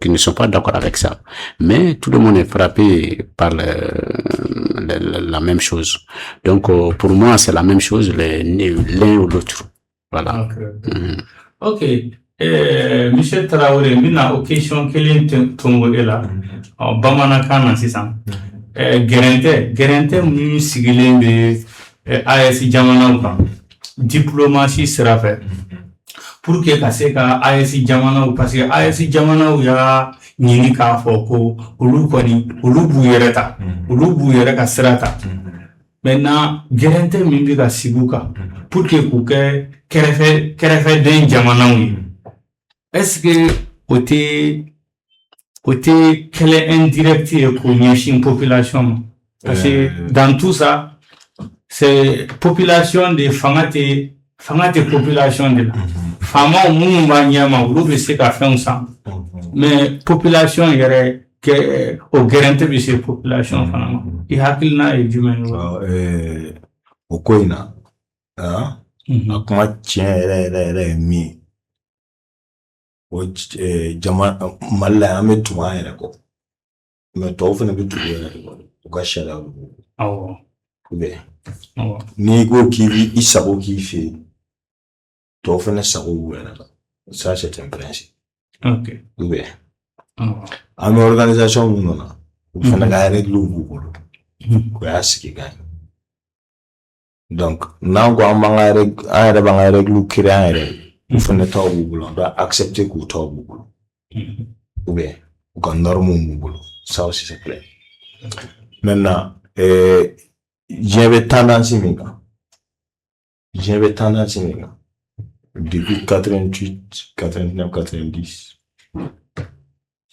ne sont pas d'accord avec ça. Mais tout le monde est frappé par la même chose. Donc, pour moi, c'est la même chose, l'un ou l'autre. Voilà. Ok. Monsieur Traoré, mina o question kelen tongo ela. Bamanankan c'est ça. Gerente mun sigilen bɛ AES jamanaw kan diplomatie sira fɛ pour que ka se ka AES jamanaw parce que AES jamanaw y'a ɲini k'a fɔ ko olu kɔni olu b'u yɛrɛ ta olu b'u yɛrɛ ka sira ta maintenant gerente min bɛ ka sigi u kan pour que k'u kɛ kɛrɛfɛden jamanaw ye est-ce que côté kɛlɛ indirect ye k'o ɲɛsin population ma parce que dans tout ça c'est population de fanga tɛ population de la faamaw minnu b'a ɲɛma olu bɛ se ka fɛnw san mais population yɛrɛ o gɛrɛntɛ bɛ se population fana ma i hakilina ye jumɛn ye o ko in na a kuma tiɲɛ yɛrɛ ye min ye o Mali la an bɛ tugu an yɛrɛ kɔ mais tɔw fana bɛ tugu yɛrɛ kɔ u ka sariyaw awɔ n'i ko k'i b'i sago k'i fɛ yen tɔw fana sago b'u yɛrɛ la ça c'est un principe ok an bɛ organisation minnu na u fana ka règles b'u bolo o y'a sigi ka ɲɛ donc n'an ko an yɛrɛ b'an ka règles créer an yɛrɛ u fana taw b'u bolo on doit accepter k'u taw b'u bolo ou bien u ka normes b'u bolo ça aussi c'est clair maintenant diɲɛ bɛ tendance min kan depuis 88 89 90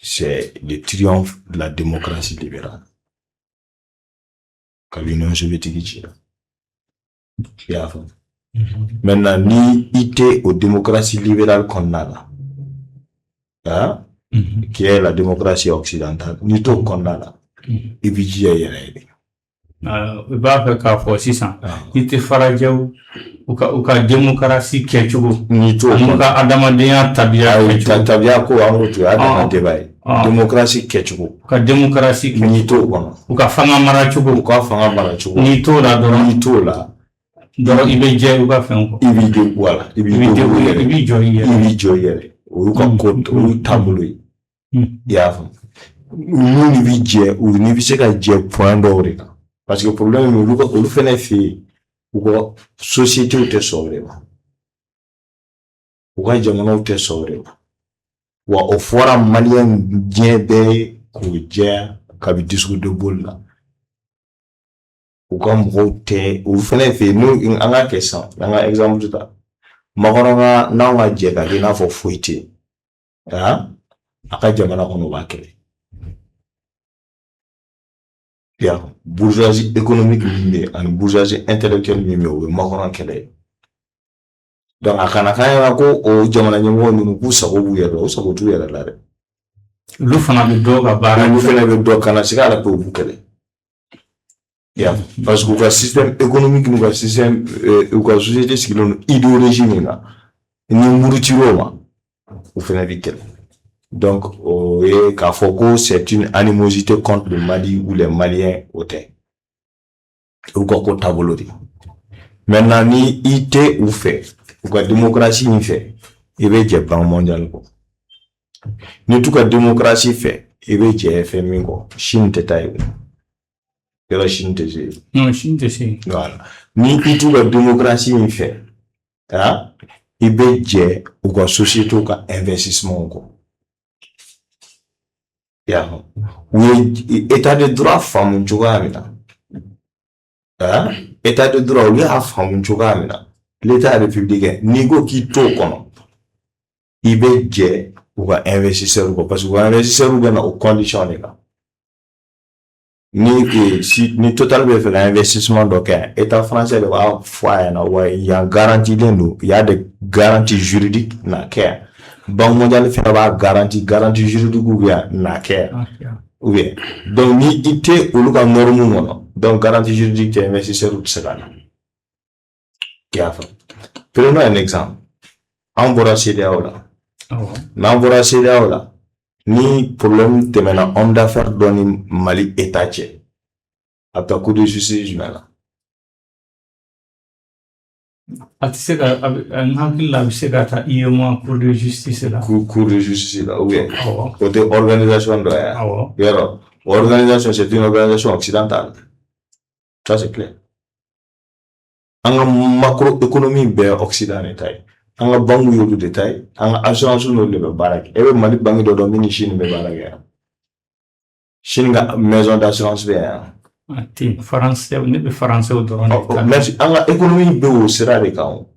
c'est le triomphe de la démocratie libérale ka l'Union soviétique ci la i y'a faamu maintenant ni i tɛ o démocratie libérale kɔnɔna la qui est la démocratie occidentale ni t'o kɔnɔna la i b'i jija i yɛrɛ ye de i b'a fɛ k'a fɔ sisan i tɛ farajɛw u ka démocratie kɛcogo ni t'o ani ka adamadenya tabiya kɛcogo tabiya ko an k'o to y'a dama débat ye démocratie kɛcogo ka démocratie ni t'o kɔnɔ u ka fanga maracogo n'i t'o la dɔrɔn i bɛ jɛ u ka fɛnw kɔ i b'i jɔ i yɛrɛ o y'u ka ko o y'u taabolo ye i y'a faamu n'u ni b'i jɛ ni bɛ se ka jɛ point dɔw de kan parce que problème ye olu fɛnɛ fɛ yen u ka sociétéw tɛ sɔn o de ma u ka jamanaw tɛ sɔn o de ma wa o fɔra maliyɛn diɲɛ bɛɛ ye k'o jɛya kabi discours de Gaulle la u ka mɔgɔw tɛ olu fɛnɛ fɛ yen an ka kɛ sisan an ka exemple ta makɔrɔba n'anw ka jɛ ka kɛ i n'a fɔ foyi tɛ yen a ka jamana kɔnɔ u b'a kɛlɛ bourgeoisie économique min bɛ ani bourgeoisie intellectuelle min bɛ o ye makɔrɔba kɛlɛ ye donc a kana k'an yɛrɛ ko o jamana ɲɛmɔgɔ ninnu k'u sago b'u yɛrɛ la u sago t'u yɛrɛ la dɛ olu fana bɛ dɔ ka baara olu fana bɛ dɔ kana sigi a la ko u b'u kɛlɛ parce que u ka système économique n'u ka système u ka société sigilen don idéologie min kan ni murutir'o ma u fana bɛ kɛlɛ donc o ye k'a fɔ ko c'est une animosité contre le Mali ou les Maliens o tɛ u ka ko taabolo de maintenant ni i tɛ u fɛ u ka démocratie min fɛ i bɛ jɛ Banque mondiale kɔ ni t'u ka démocratie fɛ i bɛ jɛ fɛn min kɔ Chine tɛ taa yen yɔrɔ Chine tɛ se yen non Chine tɛ se yen voilà ni i t'u ka démocratie min fɛ i bɛ jɛ u ka société ka investissement kɔ u ye état de droit faamu cogoya min na état de droit olu y'a faamu cogoya min na l'état républicain n'i ko k'i t'o kɔnɔ i bɛ jɛ u ka investisseurs kɔ parce que u ka investisseurs bɛ na o condition de kan ni Total bɛ fɛ ka investissement dɔ kɛ état français de b'a fɔ a ɲɛna wa yan garantilen don il y a des garanties juridiques na kɛ Banque mondiale fɛnɛ b'a garantie juridique ou bien na kɛ ou bien donc ni i tɛ olu ka norme kɔnɔ donc garantie juridique tɛ investisseur tɛ se ka na k'i y'a faamu prenons un exemple an bɔra CEDEAO la N'envoie CEDEAO là, ni problème de maintenant homme d'affaires donne Mali État tché. Après coup de justice là. Atiseka ngakila biseka ta IEMOA cour de justice là. Cour de justice là, oui. Côté organisation de là. Organisation, c'est une organisation occidentale. Ça c'est clair. En macroéconomie bien occidentale. En banque de détail, en assurance no le barak. Et Mali banque de domine Chine be barak. Chine ga maison d'assurance bien. Français, on est français au droit. Merci. En économie be sera de quand.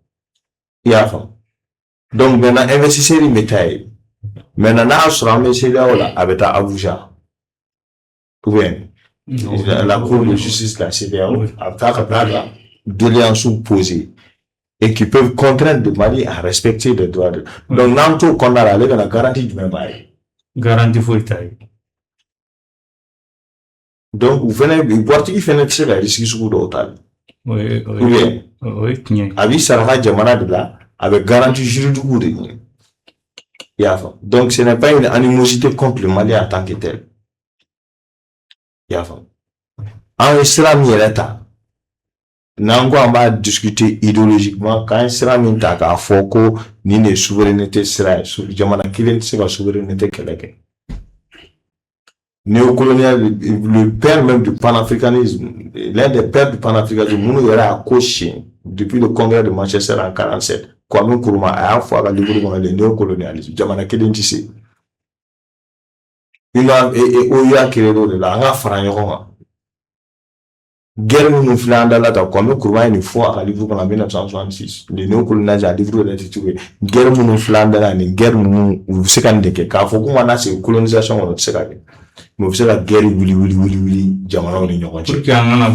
Ya fa. Donc maintenant investisseurs métail. Maintenant na assurance c'est là là avec Abuja. Oui. La cour de justice la CEDEAO a doléances posées et qui peuvent contraindre le Mali à respecter les droits de l'homme. Donc, n'importe qu'on a la garantie du même bail. Garantie full taille. Donc, vous venez, vous partez, vous venez de la risque sur l'hôtel. Oui. Avec Sarah Djamana de là, avec garantie juridique de donc, ce n'est pas une animosité contre le Mali en tant que tel. En islam, il y a l'état. Nango on va discuter idéologiquement quand islam est à foko ni ne souveraineté sera jamana kilen c'est la souveraineté keleke. Néocolonial, le père même du panafricanisme, l'un des pères du panafricanisme, Mounou Yara a coché depuis le congrès de Manchester en 47. Kwame Nkrumah a fois la livre le néocolonialisme. Jamana kilen tissé. Il a et Oya Keredo de la Rafa Ranyoroma. Guerre nous flandre là, comme Nkrumah une fois à livre en 1966. Le néocolonialisme a livré l'intitulé. Guerre nous flandre là, une guerre nous secondé car faut qu'on a c'est colonisation on secondé. Mais vous savez la guerre oui jamana on y a. Pour qu'il y en a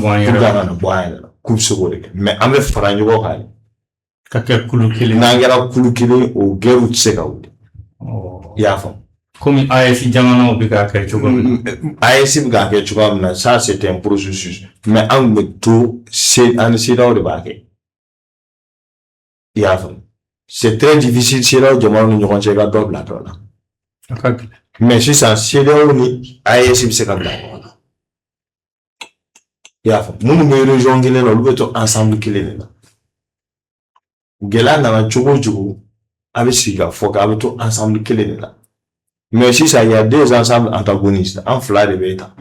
boire coupe seconde. Mais en fait Franyoroma. Kaka kulukile. Nangera kulukile au guerre ou secondé. Yafam. Comme ASI Jamana Obiga Kachugam. ASI Biga Kachugam, ça c'est un processus. Mais en tout, c'est un sida de baguette. C'est très difficile, c'est là où Jamana nous avons déjà double la donne. Mais si ça, c'est là où ASI c'est comme ça. Nous nous rejoignons nous ensemble qu'il est là. Gela n'a Chugo, avec Siga, faut qu'avec tout ensemble qu'il est là. Mais si ça, il y a deux ensembles antagonistes, un flair de bêta.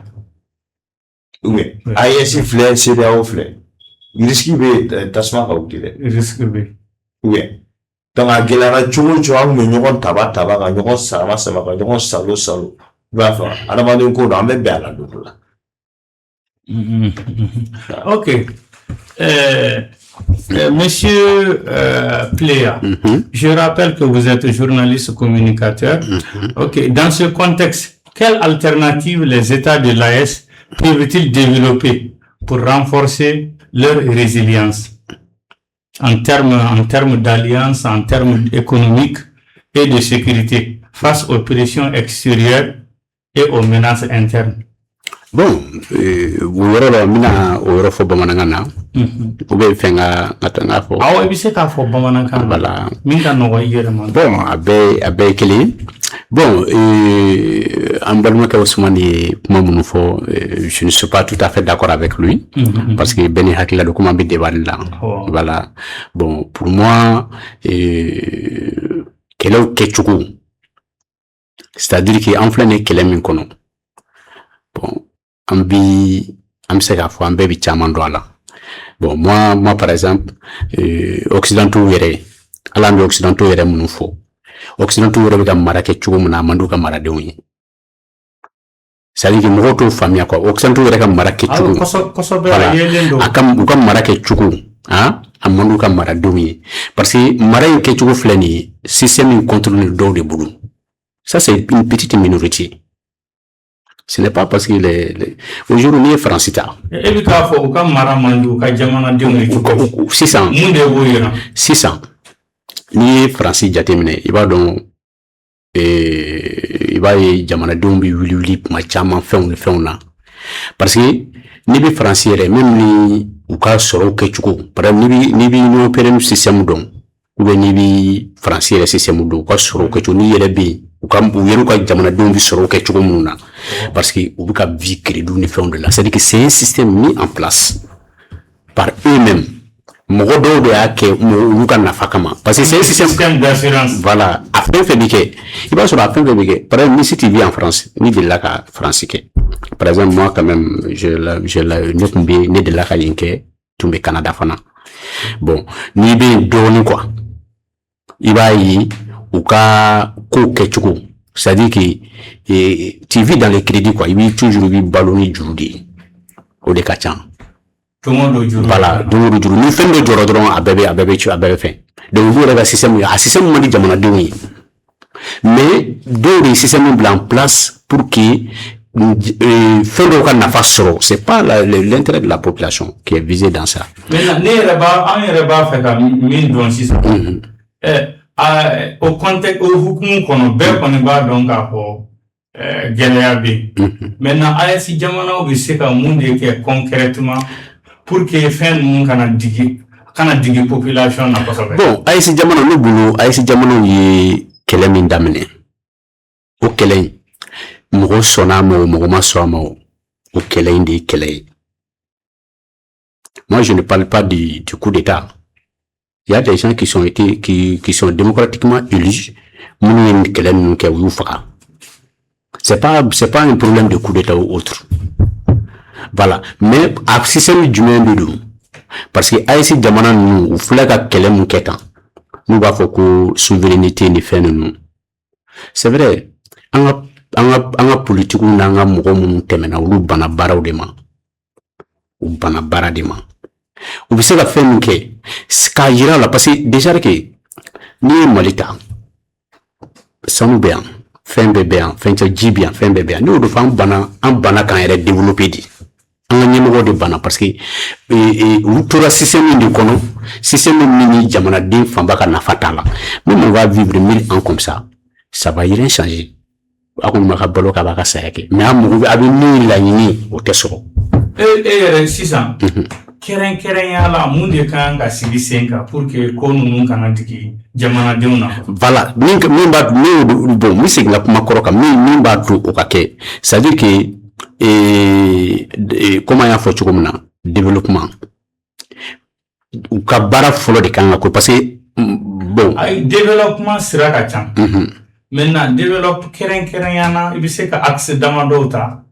Oui. ASI flair, CEDEAO flair. Il risque de tasma à outil. Il risque de. Oui. Donc, à Gelana, tu vois, nous avons tabac, nous avons sama, nous avons salo. Va faire. À la base, on a même bien la double. Ok. Monsieur Pléa, je rappelle que vous êtes journaliste communicateur. Ok, dans ce contexte, quelle alternative les États de l'AES peuvent-ils développer pour renforcer leur résilience en termes d'alliance, en termes économiques et de sécurité face aux pressions extérieures et aux menaces internes? Bon, wuro mina wuro fo bamanangana. Ube fenga ngatanga fo. Awo ebise ka fo bamanangana. Voilà. Minga no wa yere man. Bon, abe kili. Bon, Ambalma ka Ousmane Mamoun fo, je ne suis pas tout à fait d'accord avec lui parce que Beni Hakila le comment bi débat là. Voilà. Bon, pour moi kelo kechuku. C'est-à-dire qu'en plein kele min kono. Bon, am sega fo ambe bi chaman do ala. Bon, moi par exemple, occidentaux yere, alambi occidentaux yere munu fo. Occidentaux yere bi ka marake chugo muna mandu ka marade onyi. C'est-à-dire que mo to famia quoi. Occidentaux yere ka marake chugo. Koso be yelendo. Akam u ka marake chugo, hein? Amandu ka marade onyi. Parce que maraye ke chugo fleni, système contrôle do de boulou. Ça c'est une petite minorité. Ce n'est pas parce qu'il est aujourd'hui il est francita. Et le cas faut comme maramandu ka jamana de 600 600 ni franci jatemine il va donc il va jamana dombi wili ma chama feuna parce que ni bi franciere même ni ou ka soro kechuko par ni bi no perem système don ou bien ni bi français le système do ko soro ko ni yele bi u yeru ka jamana don bi soro ko chugo munna parce que u ka vie crédit ni fait de là c'est à dire que c'est un système mis en place par eux-mêmes mogo do de ake u ka nafa kama parce que c'est un système d'assurance voilà après fait bike il va sur la fin de bike par exemple si tu vis en France ni de là ka français par exemple moi quand même je la ne de là ka linke tumbe Canada fana bon ni be doni quoi il va y ou ka ko kechuko c'est-à-dire que tu vis dans les crédits quoi il vit toujours bi balloni judi au de kachan tout le monde joue voilà donc juru ni fen do joro dron abebe fait donc vous avez système mali jamana doni mais deux systèmes en place pour que faire le cas n'a pas soro c'est pas l'intérêt de la population qui est visé dans ça mais ne reba fait comme mine don système au contexte au hukumu kono be kono ba donc ko geleya be maintenant ayasi jamana bi se ka munde ke concrètement pour que fin mun kana digi population na kosobe bon ayasi jamana no bulu ayasi jamana yi kele min damene o kele mogo sona mogo ma so ma o kele indi kele moi je ne parle pas du coup d'état. Il y a des gens qui sont démocratiquement élus. C'est pas un problème de coup d'état ou autre. Voilà. Mais, à système du même de parce que, ici, jamana nous, ou flaga kele mouketan. Nous va faut que souveraineté ni fait nous. C'est vrai. Anga politique ou nanga mogo moun temena ou bana bara ou dema. Ou bana bara dema. Ou bisa la faire que ska yira la parce que déjà que ni malita sanu bien fin bébé fin jibian fin bébé nous de fam bana en bana quand elle est développée dit en numéro de bana parce que tout le système de kono système mini jamana din famba ka na fatala même on va vivre 1000 ans comme ça va y rien changer akon maka balo ka baka sayake mais amu abi ni la ni o tesoro et 600 keren yala mun de kan ga sigi senka pour que ko nunu kana digi jamana deuna voilà min ba bon mi sigla kuma koroka min ba tu o kake c'est à dire que comment ya fo chukumna développement ou ka bara folo de kan ko parce que bon ay développement sera ka chan maintenant développe keren yana ibise ka accès damandota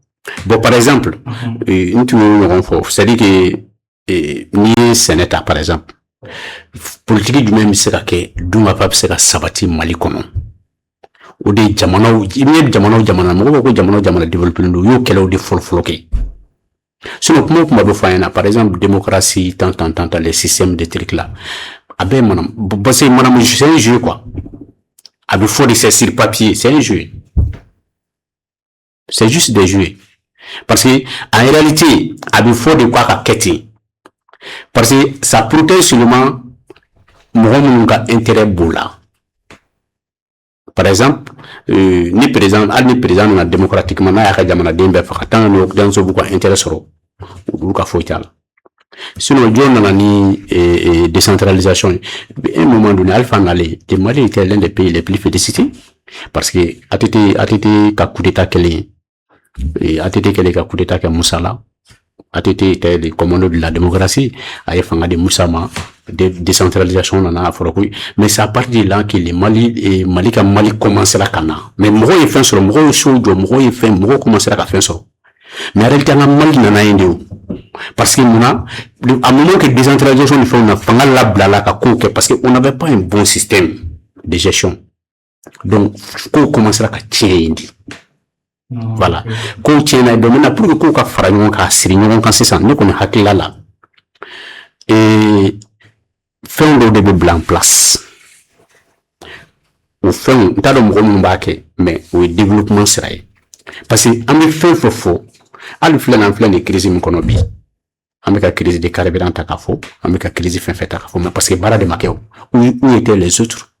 bon par exemple c'est-à-dire que ni sénateur par exemple politique du même c'est que duma pas c'est que sabati mali kono o de jamana mo ko jamana développer no yo kelo de folfloké sinon comment do fayna par exemple démocratie tant les systèmes de trucs là abe manam c'est manam c'est un jeu quoi abe faut de sur papier c'est un jeu c'est juste des jeux parce que en réalité abe faut de quoi ka keti parce que ça protège seulement mon intérêt boula. Par exemple, ni président na démocratiquement na ya jamana dembe fakatan no dans so beaucoup intérêt soro ou ka foital. Sinon John na ni décentralisation à un moment donné Alpha Nalé le Mali était l'un des pays les plus félicités parce que ATT ka coup d'état kele et ATT kele ka coup d'état ka Moussala ATT était le commandant de la démocratie, à Fanga de Moussama, de décentralisation, mais c'est à partir de là que les Mali commence à cana. Mais moi, il fait sur moi, moi, commence à faire ça. Mais en réalité, on a Mali n'a rien de parce que à un moment que décentralisation, il faut on a Fanga la blala parce qu'on n'avait pas un bon système de gestion. Donc, on commence à tirer. Voilà. Ko tiena do mena pour que ko ka fara nyon ka siri nyon kan c'est ça ne ko hakila la et fin do de blanc place ou fin ta do mo mbake mais o développement serait parce que am fin fofo al flan de crise mi kono bi am ka crise de carburant ta ka fo am ka crise fin fait ta ka fo parce que bara de makeo où étaient les autres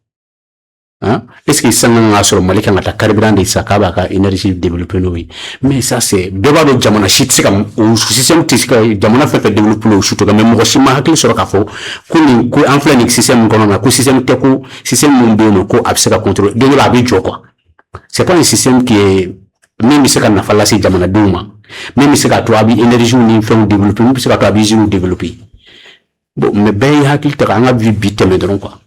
Hein? Est-ce que ça n'a pas Mali qui a ta carburant de sa kabaka énergie développée oui. Mais ça c'est débat de jamana shit c'est comme au système tisika jamana fait développer le shoot comme même rochima hakili sur kafo ko enflé système kono ko système teko système mon ko abseka contrôle de la bi quoi. C'est pas un système qui est même si kana falla si jamana duma même si ka to abi énergie ni fait développer même si ka to abi zéro développer. Bon mais ben hakili ta nga bi biteme donc quoi.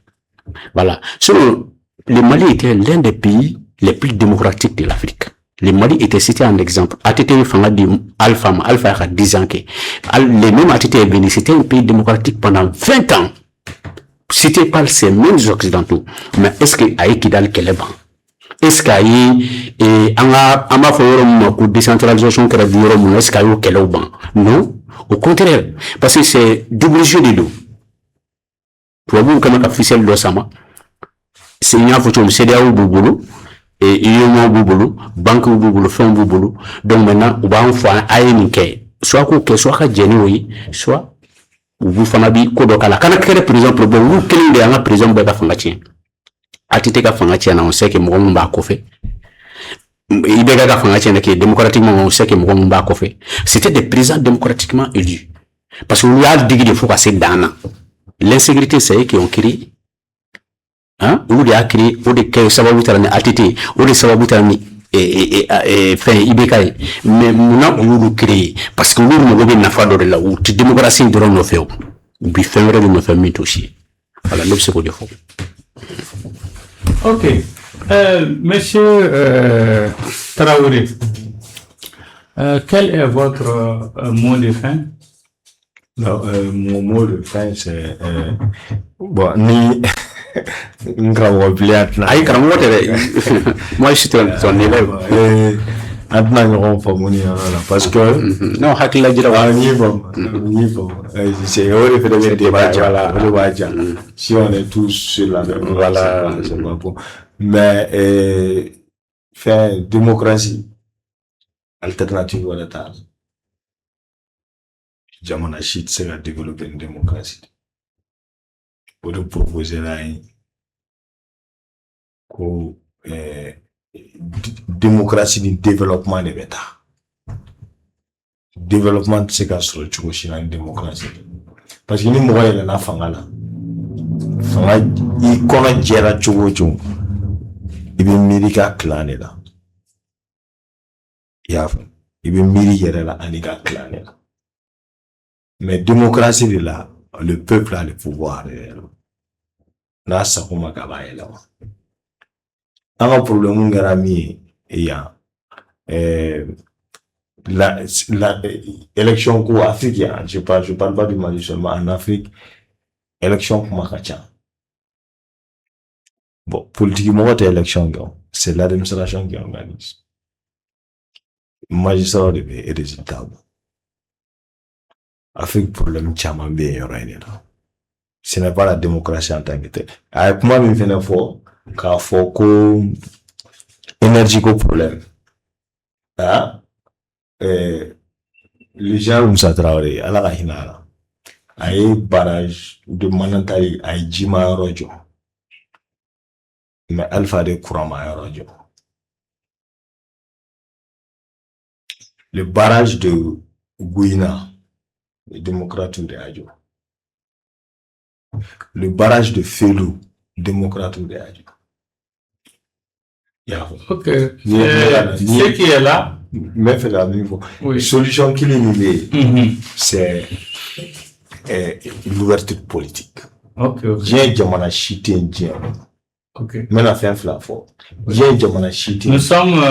Voilà. Selon le Mali était l'un des pays les plus démocratiques de l'Afrique. Le Mali était cité en exemple. ATT Fanga dit Alpha a 10 ans que les mêmes ATT est venu. C'était un pays démocratique pendant 20 ans. Cité par ces mêmes occidentaux. Mais est-ce qu'il y a Kidal Keleba? Est-ce qu'il y a une décentralisation qui est est-ce qu'il y a eu Keleba? Non. Au contraire. Parce que c'est double jeu de dos. Pour vous, comme un officiel de l'Osama, c'est une photo de CDAO Bouboulou et UMO Bouboulou, Banque Bouboulou, Fonds Bouboulou. Donc maintenant, on va en faire un ANK. Soit que soit Genoui, soit vous fanabi Kodokala. Quand on crée par exemple, vous créez des prison de la Fangatien. Atiteka Fangatien, on sait que mon va fait. Ibega Fangatien qui est démocratiquement, on sait que mon va fait. C'était des présidents démocratiquement élus. Parce qu'on a dit qu'il faut passer d'Anna. L'insécurité, c'est eux qui ont créé. Hein? Ou de a créé, ou de créer sababu tarani ATT, ou de sababu tarani fait Ibeka. Mais maintenant, on l'a créé. Parce que nous, nous avons une affaire de là où tu démocratie de l'on fait. Ou bien, faire de nos familles aussi. Voilà, nous, c'est quoi de faux. Ok. Monsieur Traoré, quel est votre mot de fin? Non, mon mot de fin, c'est bon, ni Aïe, moi, je suis ton élève. Parce que non, Hakila c'est le débat. Si on est tous sur la même voilà, c'est pas bon. Mais faire démocratie alternative à l'État. Jamana shit c'est à développer une démocratie. Pour nous proposer là que démocratie du développement de l'État. Développement c'est qu'à se retrouver dans une démocratie. Parce que nous mourons là fangala. Fanga il connaît gera chugo. Il veut mirika claner là. Il veut mirika là anika claner là. Mais démocratie de là, le peuple a le pouvoir. N'a sa kuma kabaye là. Un problème garami il y a la élection qu'au Afrique, je parle pas du Mali seulement en Afrique, élection comme Makacha. Bon, politiquement, élection, c'est l'administration qui organise. Magistrat est résultat. Afrique problème tchama bien là. Ce n'est pas la démocratie en tant que telle. Avec moi, il vient fort, car faut que énergie qu'au problème. Ah, les gens où ça travaille, à la hinala, aïe barrage de Manantari, aïe Jima Rojo, mais Alpha de Kurama Rojo. Le barrage de Gouina, les démocrates de Adjo. Le barrage de Felou, démocrate de Adjo. Ok. Ce qui est là. Mais fait la niveau. Oui. Solution qu'il est nommée, c'est l'ouverture politique. Ok. J'ai jamana chité indien. Ok. Mais la fin fort. J'ai jamana chité. Nous sommes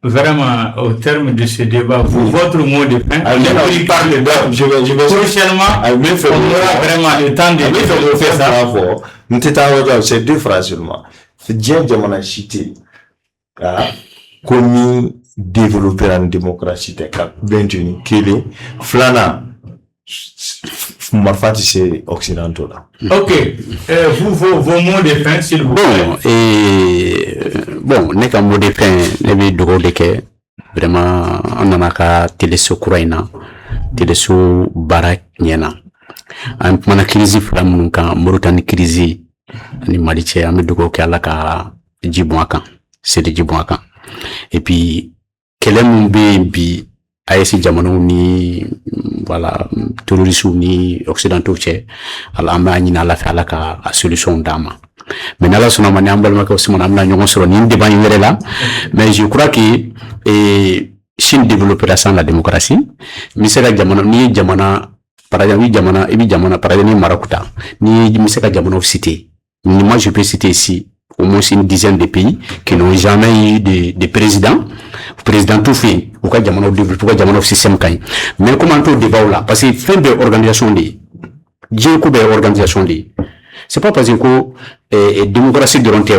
vraiment au terme de ce débat. Votre mot de fin. Je vais prochainement. On aura vraiment le temps de faire ça. Nous t'étions c'est deux phrases seulement. J'ai jamana chité. Comme développer une démocratie de cap bienvenue Kili Flana Marfati c'est occidentaux là. Ok. Vos mots de fin s'il vous plaît. Bon n'est qu'un mot de fin les bi dogo de que vraiment on en a qu'à téléso kuraina téléso barak nyena en mana crise flamun kan Mauritanie crise ni Mali cɛ an bɛ dugawu kɛ Ala ka ji bɔn a kan seli ji bɔn a kan et puis kɛlɛ min bɛ yen bi AES jamanaw ni voilà terroristes ni occidentaux cɛ Ala an b'a ɲini Ala fɛ Ala ka a solution d'an ma mais n'Ala sɔnna ma ni an balimakɛw Ousmane an bɛna ɲɔgɔn sɔrɔ nin débat in wɛrɛ la mais je crois que Chine développera sans la démocratie mi se ka jamana ni jamana par exemple i jamana par exemple ni Maroc ta ni mi se ka jamana cité moi je peux citer ici au moins une dizaine de pays qui n'ont jamais eu de président tout fait ou ka jamana développer ka jamana système kan mais comment tout débat là parce que fin de organisation de Dieu ko be organisation de c'est pas parce que démocratie de rentrer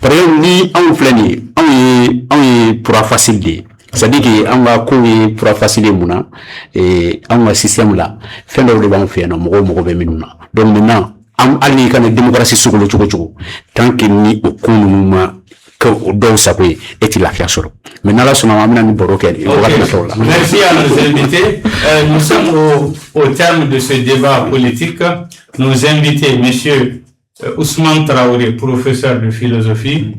par exemple ni on flani on pour facile de c'est-à-dire que on va courir pour faciliter muna et on va système là fin de b'an fɛ no mɔgɔ bɛ minnu na donc maintenant hali kana démocratie sogolo cogo tant que ni o ko ninnu ma que o dɔw sago ye e ti lafiya sɔrɔ mais n'Ala sɔnna ma an bɛna ni baro kɛ merci à nos invités. Nous sommes au terme de ce débat politique. Nos invités, monsieur Ousmane Traoré, professeur de philosophie,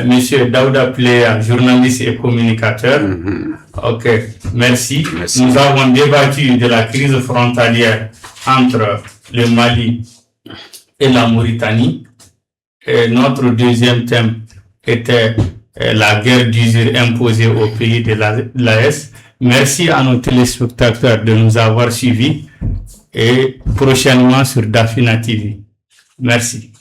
monsieur Daouda Pleya, journaliste et communicateur. Ok, merci. Nous avons débattu de la crise frontalière entre le Mali et la Mauritanie. Et notre deuxième thème était la guerre d'usure imposée au pays de l'AES. Merci à nos téléspectateurs de nous avoir suivis et prochainement sur Dafina TV. Merci.